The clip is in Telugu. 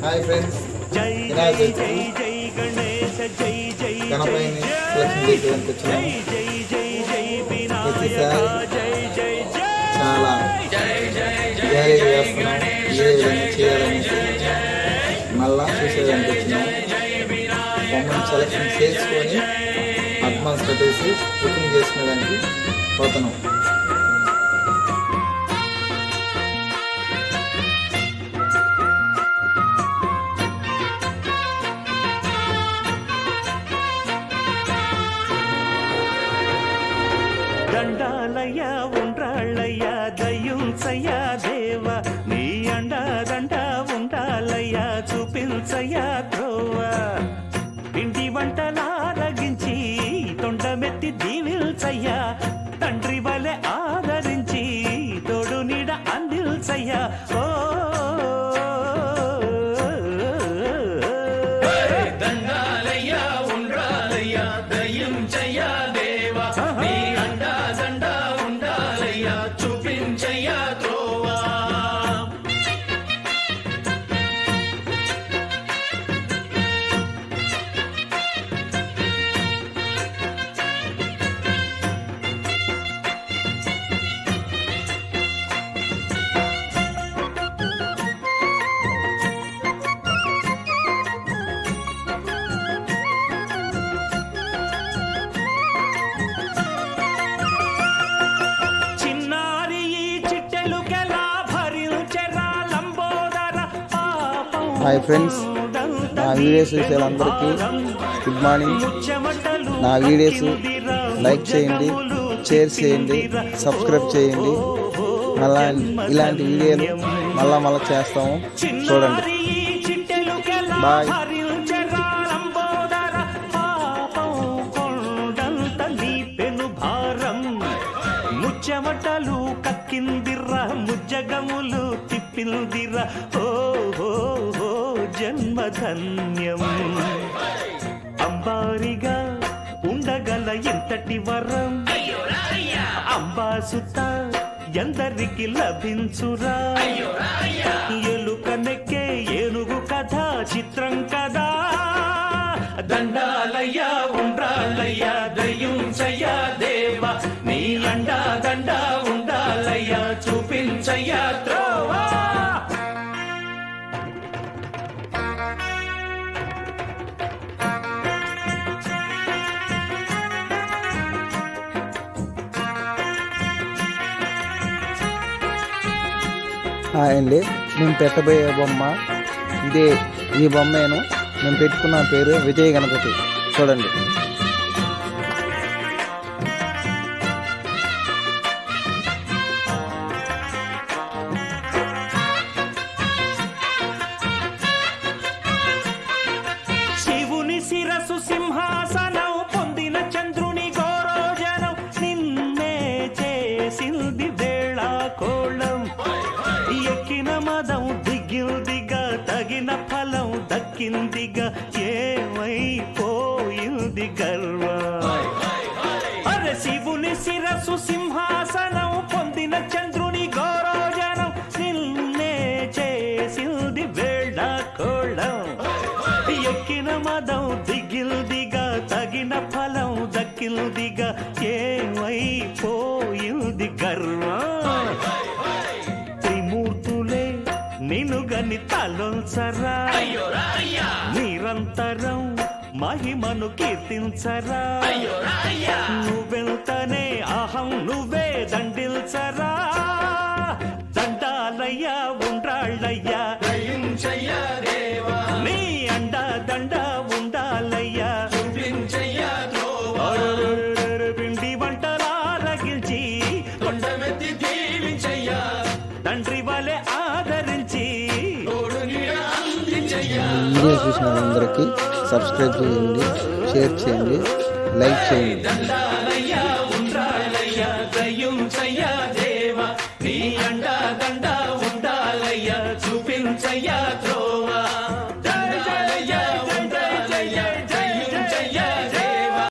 హాయ్ ఫ్రెండ్స్, గణపతిని సెలక్షన్ చేయడానికి వచ్చినాము. ప్రతిసారి చాలా జాలీగా చేస్తున్నాం. ఏ విధంగా చేయాలనేసి మళ్ళా చూసేదానికి వచ్చినాము. బొమ్మను సెలక్షన్ చేసుకొని అడ్వాన్స్ కట్టేసి బుకింగ్ చేసుకునేదానికి పోతున్నాం. దండాలయ్యా ఉండ్రాళ్ళయ్యా దయ్యుంచయ్యా దేవ నీ అండా దండ ఉండాలయ్యా చూపించయ్యా త్రోవ పిండి వంటలారగించి తొండమెత్తి దీవిల్చయ్యా తండ్రి వలె ఆదరించి తోడు నీడ అందిల్చయ్యా ఓ దండాలయ్యా ఉండ్రాలయ్యా దయ్యుంచయ్యా దేవ నీ అండా దండ ఉండాలయ్యా చూపించయ్యా త్రోవా. హాయ్ ఫ్రెండ్స్, నా వీడియోస్ చూసే అందరికీ గుడ్ మార్నింగ్. నా వీడియోస్ లైక్ చేయండి, షేర్ చేయండి, సబ్స్క్రైబ్ చేయండి. ఇలాంటి వీడియోలు మళ్ళా చేస్తాము, చూడండి. బాయ్. ముచ్చమటలు కక్కిందిర్రా ముజ్జగములు తిప్పిందిర్రా ఓ జన్మధన్యం అంబారిగా ఉండగల ఎంతటి వరం అంబాసుత ఎందరికి లభించురా ఎలుక నెక్కే ఏనుగు కథ చిత్రం కదా దండాలయ్యా ఉండ్రాలయ్యా దయ్యుంచయ్యా దేవ నీ అండా దండ ఉండాలయ్యా చూపించయ్యా త్రోవా. హాయ్ అండి, నేను పెట్టబోయే బొమ్మ ఇదే. ఈ బొమ్మను నేను పెట్టుకున్న పేరు విజయ గణపతి. చూడండి. శివుని శిరసు సింహాసనం పొందిన చంద్రుని గౌరోజనం నిన్నే చేసింది వేళ కోళం ఎక్కిన మదం దిగిందిగా తగిన ఫలం దక్కిందిగా ఏమైపోయింది గర్వం. అరే శివుని శిరసు సింహాసనం పొందిన చంద్రుని గౌరోజనం నిన్నే చేసింది వేళ కోళం ఎక్కిన మదం దిగిల్దిగా తగిన ఫలం దక్కిల్దిగా ఏమైపోయింది గర్వం. త్రిమూర్తులే నినుగని తలొల్చరా నిరంతరం మహిమను కీర్తించరా నువ్వెంతనే అహం నువ్వే దండిల్చరా దండాలయ్యా ఉండ్రాళ్ళయ్యా దయ్యుంచయ్యా దేవ నీ అండా దండ ఉండాలయ్యా చూపించయ్యా త్రోవా. పిండి వంటలారగించి తొండమెత్తి దీవించయ్యా తండ్రి వలె ఆదరించి తోడు నీడ అందించయ్యా. వీడియో చూసిన అందరికీ సబ్స్క్రైబ్ చేయండి, షేర్ చేయండి, లైక్ చేయండి.